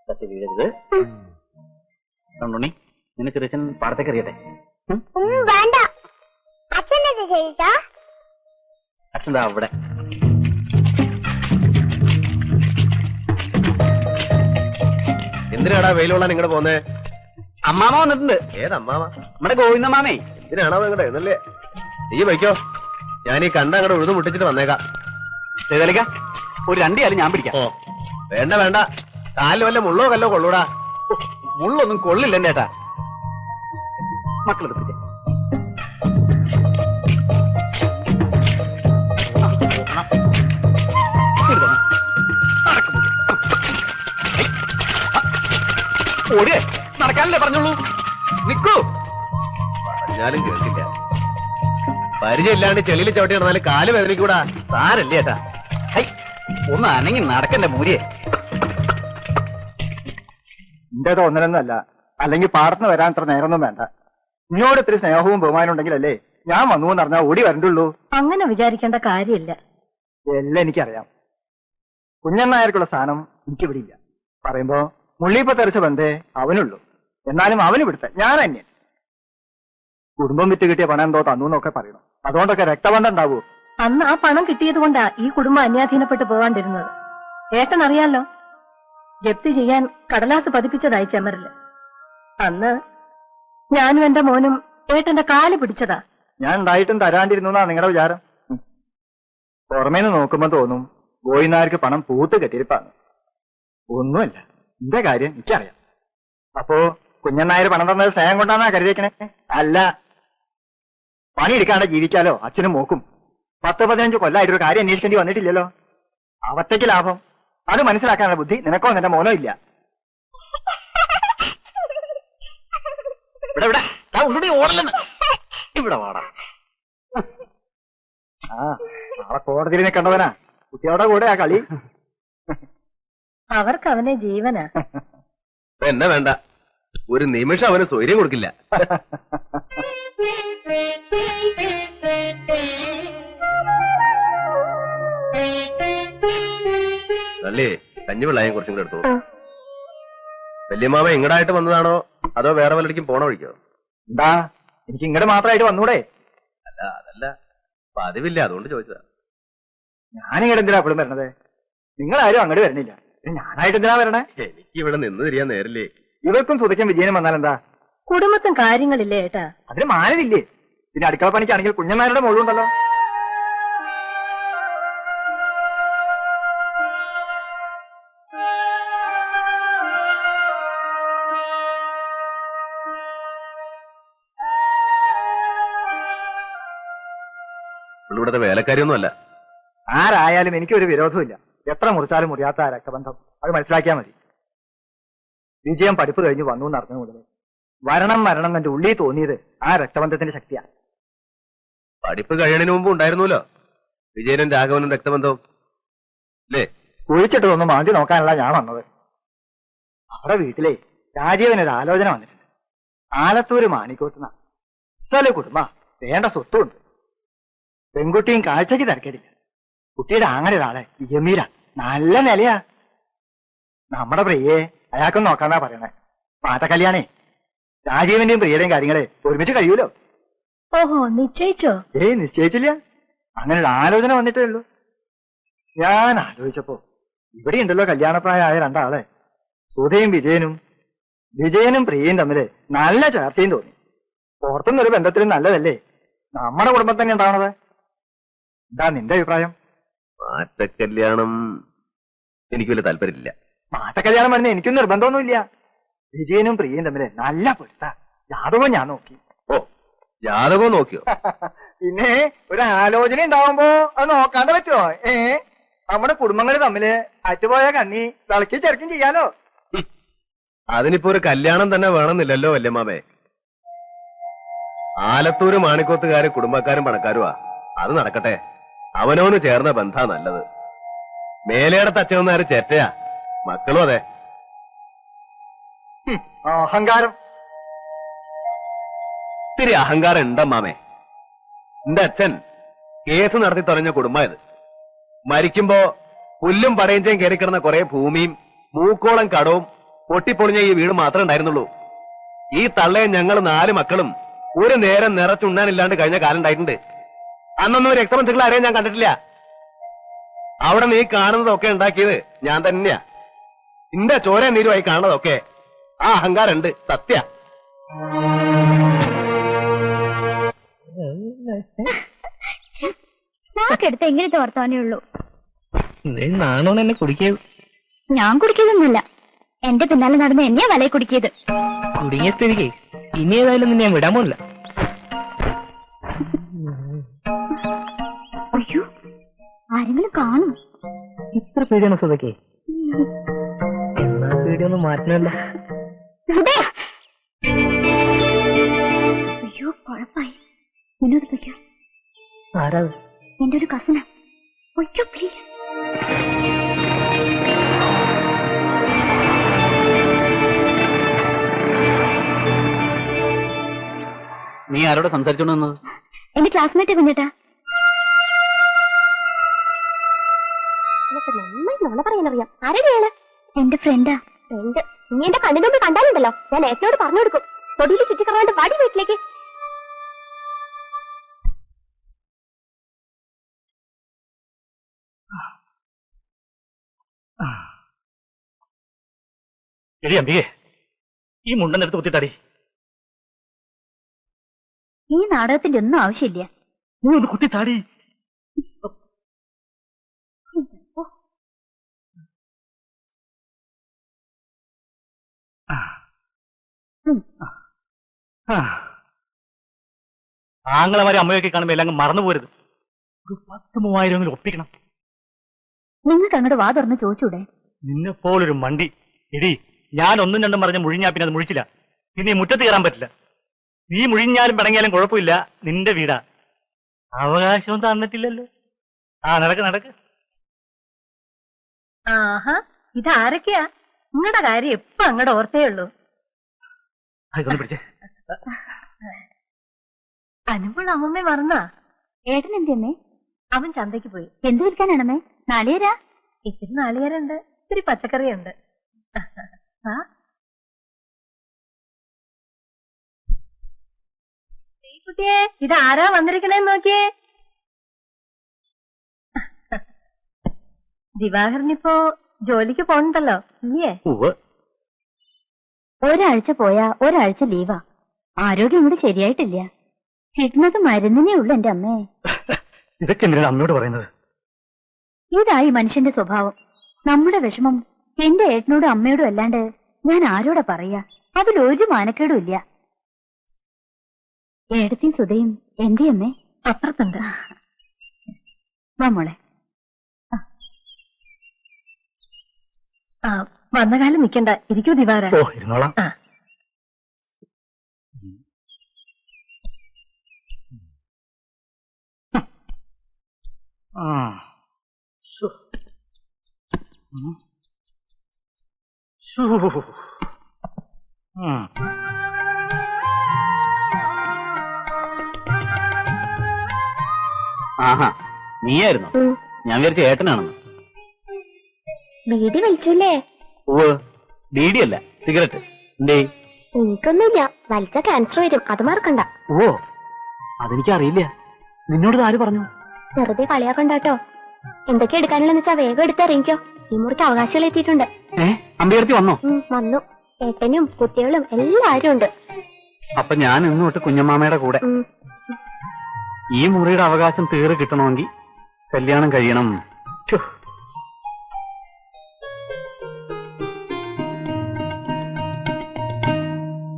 തട്ടി വീഴരുത്. ഉണ്ണി, നിനക്ക് ചെറിയച്ഛൻ പാടത്തേക്ക് അറിയട്ടെ? വേണ്ട. അച്ഛൻ അവിടെ. എന്തിനാടാ വെയിലുള്ള നിങ്ങടെ പോന്നേ? അമ്മാമ വന്നിട്ടുണ്ട്. ഏതമ്മാമ? നമ്മുടെ ഗോവിന്ദമാമേ. എന്തിനാണോ നിങ്ങടെ എന്നല്ലേ? നീ വയ്ക്കോ, ഞാൻ ഈ കണ്ട അങ്ങോട്ട് ഉഴുതു മുട്ടിച്ചിട്ട് വന്നേക്കാം. ചെയ്തലിക്ക, ഒരു 2 കാലം ഞാൻ പിടിക്കാം. ഓ വേണ്ട വേണ്ട, കാലിൽ വല്ല മുള്ളോ കല്ലോ കൊള്ളൂടാ. മുള്ളൊന്നും കൊള്ളില്ല എന്റെ ഏട്ടാ. മക്കളെടുപ്പിച്ചേ. ഓടിയേ, നടക്കാനല്ലേ പറഞ്ഞോളൂ. നിക്കൂ. പറഞ്ഞാലും കേൾക്കില്ല. പരിചയമില്ലാണ്ട് ചെളിയിൽ ചവിട്ടി നടന്നാലും കാല് വേദനിക്കൂടാ. സാരല്ലേ ഏട്ടാ. ഒന്ന് അനങ്ങി നടക്കണ്ടേ മൂരിയെ. എന്റെ തോന്നലൊന്നുമല്ല, അല്ലെങ്കിൽ പാടത്തിന് വരാൻ അത്ര നേരമൊന്നും വേണ്ട. ഇന്നോട് ഇത്തിരി സ്നേഹവും ബഹുമാനം ഉണ്ടെങ്കിലല്ലേ ഞാൻ വന്നു എന്ന് പറഞ്ഞാൽ ഓടി വരണ്ടുള്ളൂ. അങ്ങനെ വിചാരിക്കേണ്ട കാര്യമില്ല. എല്ലാം എനിക്കറിയാം. കുഞ്ഞനായർക്കുള്ള സ്ഥാനം എനിക്കിവിടെ ഇല്ല. പറയുമ്പോ മുള്ളിപ്പ തെറിച്ച ബന്ധേ അവനുള്ളൂ. എന്നാലും അവന് ഇവിടുത്തെ ഞാൻ അന്യൻ. കുടുംബം വിറ്റ് കിട്ടിയ പണം എന്തോ തന്നു എന്നൊക്കെ പറയണം. അതുകൊണ്ടൊക്കെ രക്തബന്ധം ഉണ്ടാവൂ. അന്ന് ആ പണം കിട്ടിയത് കൊണ്ടാ ഈ കുടുംബം അന്യാധീനപ്പെട്ട് പോകാണ്ടിരുന്നത്. ഏട്ടൻ അറിയാലോ, ജപ്തി ചെയ്യാൻ കടലാസ് പതിപ്പിച്ചതായി ചെമ്മരില്. അന്ന് ഞാനും എന്റെ മോനും ഏട്ടന്റെ കാല് പിടിച്ചതാ. ഞാൻ ഉണ്ടായിട്ടും തരാണ്ടിരുന്നു എന്നാ നിങ്ങളുടെ വിചാരം? പുറമേന്ന് നോക്കുമ്പോ തോന്നും ഗോയിനാർക്ക് പണം പൂത്ത് കെട്ടിരിപ്പാണ്. ഒന്നുമല്ല, എന്റെ കാര്യം എനിക്കറിയാം. അപ്പോ കുഞ്ഞനായർ പണം തന്നത് സ്നേഹം കൊണ്ടാന്നാ കരുതിയേക്കണേ? അല്ല, പണിയെടുക്കാണ്ട് ജീവിക്കാലോ അച്ഛനും മോക്കും. 10-15 കൊല്ലായിട്ടൊരു കാര്യം അന്വേഷിക്കേണ്ടി വന്നിട്ടില്ലല്ലോ. അവത്തേക്ക് ലാഭം. അത് മനസ്സിലാക്കാനുള്ള ബുദ്ധി നിനക്കോ നിന്റെ മോനോ ഇല്ല. ഇവിടെ വാടാ. ആ നാളെ കോടതിയിൽ നിൽക്കേണ്ടവനാ. കുട്ടിയോടെ കൂടെ ആ കളി. അവർക്ക് അവനെ ജീവനാ. എന്നെ വേണ്ട, ഒരു നിമിഷം അവന് സ്വൈര്യം കൊടുക്കില്ല. അല്ലേ, കഞ്ഞിവെള്ളായും കുറച്ചും കൂടെ എടുത്തു. വല്യമാമ ഇങ്ങടായിട്ട് വന്നതാണോ അതോ വേറെ വല്ലടിക്കും പോണ വഴിക്കോ? എന്താ, എനിക്ക് ഇങ്ങോട്ട് മാത്രമായിട്ട് വന്നൂടെ? അല്ല അതല്ല, പതിവില്ല, അതുകൊണ്ട് ചോദിച്ചതാ. ഞാനിങ്ങോട്ട് എന്തിനാ എപ്പോഴും വരണത്? നിങ്ങളാരും അങ്ങോട്ട് വരണില്ല, ഞാനായിട്ട് എന്തിനാ വരണേ? എനിക്ക് ഇവിടെ നിന്ന് തിരിയാൻ നേരില്ലേ. ഇവർക്കും സുതയ്ക്കും വിജയനും വന്നാൽ എന്താ? കുടുംബത്തും കാര്യങ്ങളില്ലേ ഏട്ടാ? അതിന് മാനവില്ലേ? പിന്നെ അടുക്കള പണിക്കാണെങ്കിൽ കുഞ്ഞനാരുടെ മോളുണ്ടല്ലോ. ഇവിടുത്തെ വേലക്കാരിയൊന്നും അല്ല. ആരായാലും എനിക്കൊരു വിരോധമില്ല. എത്ര മുറിച്ചാലും മുറിയാത്ത ആ രക്തബന്ധം, അത് മനസ്സിലാക്കിയാൽ മതി. വിജയം പഠിപ്പ് കഴിഞ്ഞ് വന്നു എന്നറിഞ്ഞു മുതൽ വരണം മരണം എന്റെ ഉള്ളിൽ തോന്നിയത് ആ രക്തബന്ധത്തിന്റെ ശക്തിയാണ്. പഠിപ്പ് കഴിയണതിന് മുമ്പ് ഉണ്ടായിരുന്നല്ലോ വിജയനും രാഘവനും രക്തബന്ധവും അല്ലേ? കുഴിച്ചിട്ടതൊന്നും മാന്തി നോക്കാനല്ല ഞാൻ വന്നത്. അവിടെ വീട്ടിലെ രാജീവനൊരു ആലോചന വന്നിട്ടുണ്ട്. ആലത്തൂര് മാണിക്കോത്തുന്ന സ്ഥല കുടുംബ വേണ്ട സ്വത്തുണ്ട്. പെൺകുട്ടിയും കാഴ്ചക്ക് തിരക്കേടില്ല. കുട്ടിയുടെ ആങ്ങനെ ഒരാളെ യമീര നല്ല നിലയാ. നമ്മുടെ പ്രിയയെ അയാൾക്കൊന്നും നോക്കാന്നാ പറയണേ. മാറ്റക്കല്യാണേ രാജീവന്റെയും പ്രിയയുടെയും കാര്യങ്ങളെ ഒരുമിച്ച് കഴിയൂലോ. ഓഹോ, നിശ്ചയിച്ചോ? നിശ്ചയിച്ചില്ല, അങ്ങനെ ഒരു ആലോചന വന്നിട്ടേ ഉള്ളൂ. ഞാൻ ആലോചിച്ചപ്പോ ഇവിടെ ഉണ്ടല്ലോ കല്യാണപ്രായമായ 2 ആളെ, സുധയും വിജയനും പ്രിയയും തമ്മില് നല്ല ചർച്ചയും തോന്നി. പുറത്തുനിന്നൊരു ബന്ധത്തിലും നല്ലതല്ലേ നമ്മുടെ കുടുംബം തന്നെ ഉണ്ടാവണത്. എന്താ നിന്റെ അഭിപ്രായം? മാറ്റക്കല്യാണം എനിക്ക് വലിയ താല്പര്യമില്ല. മാറ്റക്കല്യാണം പറഞ്ഞ എനിക്കും നിർബന്ധമൊന്നുമില്ല. വിജയനും പ്രിയയും തമ്മില് നല്ല പൊരുത്ത ജാതകവും ഞാൻ നോക്കി. ഓ, ജാതകവും നോക്കിയോ? പിന്നെ ഒരു ആലോചന ഉണ്ടാവുമ്പോ അത് നോക്കാണ്ട് പറ്റുമോ? നമ്മുടെ കുടുംബങ്ങൾ തമ്മില് അറ്റുപോയ കണ്ണി വിളക്കി ചെറുക്കും ചെയ്യാലോ. അതിനിപ്പോ ഒരു കല്യാണം തന്നെ വേണമെന്നില്ലല്ലോ വല്യമാമേ. ആലത്തൂര് മാണിക്കോത്തുകാര് കുടുംബക്കാരും പണക്കാരുമാ, അത് നടക്കട്ടെ. അവനോന് ചേർന്ന ബന്ധാ നല്ലത്. മേലേടത്ത് അച്ഛനാര് ചേറ്റയാ, മക്കളും അതെ. അഹങ്കാരം. ഇത്തിരി അഹങ്കാരം ഉണ്ടമ്മാമേ. എന്റെ അച്ഛൻ കേസ് നടത്തി തുറഞ്ഞ കുടുംബമായത്. മരിക്കുമ്പോ പുല്ലും പടയഞ്ചയും കയറിക്കിടന്ന കുറെ ഭൂമിയും മൂക്കോളം കടവും പൊട്ടിപ്പൊളിഞ്ഞ ഈ വീട് മാത്രമേ ഉണ്ടായിരുന്നുള്ളൂ. ഈ തള്ളയെ ഞങ്ങൾ 4 മക്കളും ഒരു നേരം നിറച്ചുണ്ണാനില്ലാണ്ട് കഴിഞ്ഞ കാലം ഉണ്ടായിട്ടുണ്ട്. അന്നൊന്നും രക്തബന്ധുക്കൾ ആരെയും ഞാൻ കണ്ടിട്ടില്ല. അവിടെ നീ കാണുന്നതൊക്കെ ഉണ്ടാക്കിയത് ഞാൻ തന്നെയാ. നിന്റെ ചോര നീരുമായി കാണുന്നതൊക്കെ ആ അഹങ്കാരമുണ്ട്, സത്യ. നാക്കെടുത്ത് എങ്ങനത്തെ വർത്താനേ ഉള്ളൂ. നാണോ എന്നെ കുടിക്കിയത്? ഞാൻ കുടിക്കുന്നൊന്നുമില്ല. എന്റെ പിന്നാലെ നടന്ന് എന്നെയാ വലയെ കുടിക്കിയത്. കുടുങ്ങിയ സ്ഥിതിക്ക് ഇനി ഏതായാലും നിന്നെ ഞാൻ വിടാൻ പോണില്ല. അയ്യോ, ആരെങ്കിലും കാണും. ഇത്ര പേടിയാണ് സുധക്കേ? എന്നാ പേടിയൊന്നും മാറ്റണമല്ല. അയ്യോ, കുഴപ്പായി. മുന്നോട്ട് പൊയ്ക്കോ. ആരാ? എന്റെ ഒരു കസിനാ. പൊയ്ക്കോ പ്ലീസ്. നീ ആരോട് സംസാരിച്ചോണ്ട് വന്നത്? എന്റെ ക്ലാസ്മേറ്റ് കുഞ്ഞേട്ടാ. പറയാനറിയാം. ആരെയാണ്? എന്റെ ഫ്രണ്ടാ. ഫ്രണ്ട്? നീ എന്റെ കണ്ണിന് മുമ്പ് കണ്ടാലുണ്ടല്ലോ, ഞാൻ ഏട്ടനോട് പറഞ്ഞു കൊടുക്കും. തൊടിയിൽ ചുറ്റിക്കറാണ്ട് വാടി വീട്ടിലേക്ക്. എടി അമ്പികേ, ഈ മുണ്ടെടുത്ത് കുത്തിട്ടാടി. ഈ നാടകത്തിന്റെ ഒന്നും ആവശ്യമില്ല. നീ ഒന്ന് കുത്തിത്താടി. ആങ്ങളമാരെ അമ്മയൊക്കെ കാണുമ്പോ എല്ലാം മറന്നു പോരുത്. ഒരു 10,000-3000 ഒപ്പിക്കണം. നിങ്ങൾക്ക് അങ്ങോട്ട് വാ തുറന്ന് ചോദിച്ചൂടെ? നിന്നെ പോലൊരു മണ്ടി. എടി, ഞാൻ 1 2 പറഞ്ഞ് മുഴിഞ്ഞാ പിന്നെ അത് മുഴിച്ചില്ല. പിന്നെ ഈ മുറ്റത്ത് കയറാൻ പറ്റില്ല. നീ മുഴിഞ്ഞാലും പിണങ്ങിയാലും കുഴപ്പമില്ല, നിന്റെ വീടാ. അവകാശവും തന്നിട്ടില്ലല്ലോ. നടക്ക് നടക്ക്. ആഹാ, ഇതാരൊക്കെയാ? നിങ്ങളുടെ കാര്യം എപ്പ അങ്ങടെ ഓർത്തേ ഉള്ളൂ. ഇതൊന്ന് പിടിച്ചേ. അനുമ്പോൾ അമ്മമ്മേ മറന്നാ? ഏട്ടൻ എന്തിയമ്മേ? അവൻ ചന്തയ്ക്ക് പോയി. എന്ത് വിൽക്കാനാണമ്മേ? നാളികേരാ? ഇത്തിരി നാളികേരുണ്ട്, ഇത്തിരി പച്ചക്കറിയുണ്ട്. കുട്ടിയെ, ഇതാരാ വന്നിരിക്കണേന്ന് നോക്കിയേ. ദിവാകരനിപ്പോ ജോലിക്ക് പോണുണ്ടല്ലോ, ഇല്ലേ? ഒരാഴ്ച പോയാ ഒരാഴ്ച ലീവാ. ആരോഗ്യം ഇവിടെ ശരിയായിട്ടില്ല. കിട്ടുന്നത് മരുന്നിനേ ഉള്ളു എന്റെ അമ്മേ. ഇതൊക്കെ എന്തിനാണ് അമ്മയോട് പറയുന്നത്? ഇതായി മനുഷ്യന്റെ സ്വഭാവം. നമ്മുടെ വിഷമം എന്റെ ഏട്ടനോടും അമ്മയോടും അല്ലാണ്ട് ഞാൻ ആരോടാ പറയാ? അതിലൊരു മാനക്കേടും ഇല്ല. ഏടത്തി സുധയും എന്റെ അമ്മേ അപ്പുറത്തുണ്ട്. വാ മോളെ. വന്ന കാലം നിക്കണ്ട, ഇരിക്കൂ ദിവാര. ഓ, ഇരുന്നോളാം. ആഹാ, നീയായിരുന്നു. ഞാൻ വിചാരിച്ച ഏട്ടനാണെന്ന്. ബീഡി വലിച്ചല്ലേ? ഓ, ബീഡിയല്ല, സിഗരറ്റ്. എന്തേ? എനിക്കൊന്നുമില്ല. വലിച്ച ക്യാൻസർ വരും, അത് മറക്കണ്ട. ഓ, അതെനിക്കറിയില്ല. നിന്നോട് ആര് പറഞ്ഞു? വെറുതെ കളിയാക്കണ്ടാട്ടോ. എന്തൊക്കെ എടുക്കാനുള്ളതെന്ന് വെച്ചാ വേഗം എടുത്തിറങ്ങിക്കോ. ഈ മുറിക്ക് അവകാശികൾ എത്തിയിട്ടുണ്ട്. അമ്പയർത്തി വന്നോ? വന്നു. ഏട്ടനും കുട്ടികളും എല്ലാരും ഉണ്ട്. അപ്പൊ ഞാൻ ഇന്ന് തൊട്ട് കുഞ്ഞമ്മാമയുടെ കൂടെ. ഈ മുറിയുടെ അവകാശം തീരെ കിട്ടണമെങ്കിൽ കല്യാണം കഴിയണം.